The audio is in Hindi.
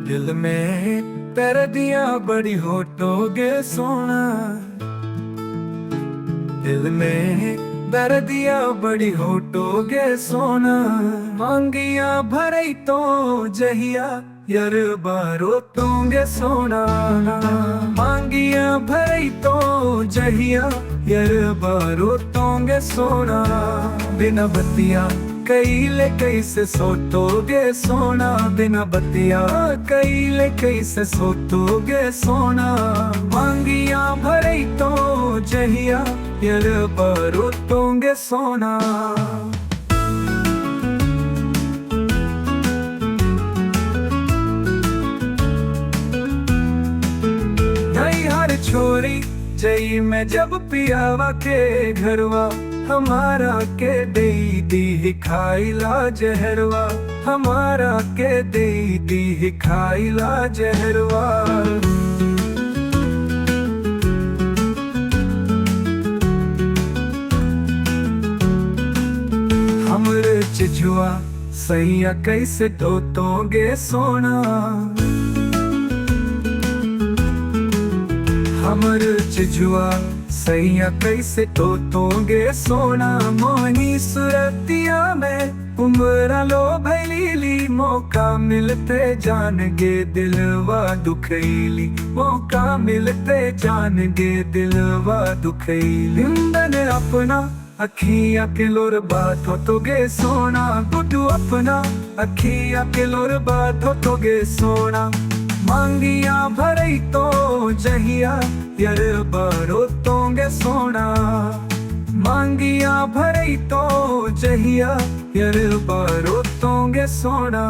दिल में तेरे दिया बड़ी होटोगे सोना, दिल में तेरे दिया बड़ी होटोगे सोना। मांगिया भरई तो जहिया यार बारो तोंगे सोना, मांगिया भरई तो जहिया यार बारो तोंगे सोना। बिना बतिया कैले कैसे सोतोगे सोना, बिना बतिया कैले कैसे सोतोगे सोना। मांगिया भरई तो जहिया यार बारो तोंगे सोना। हर छोरी जई मैं जब पियावा के घरवा, हमारा के दे दी खाइला जहरवा, हमारा के दे दी खाइला जहरवा। हमरे चिजुआ सैया कैसे तोगे सोना, हमर चिजुआ सैया कैसे तोगे सोना। मोहनी सुरतिया में उम्र लो भैली, मौका मिलते जान गे दिलवा दुखैली, मौका मिलते जान गे दिलवा दुखैली। इंदन अपना अखिया के लोर बात होतोगे सोना, गुड्डू अपना अखिया के लोर बात होतोगे सोना। मांगिया भरई तो जहिया यार बारो तोंगे सोना, मांगिया भरई तो जहिया यार बारो तोंगे सोना।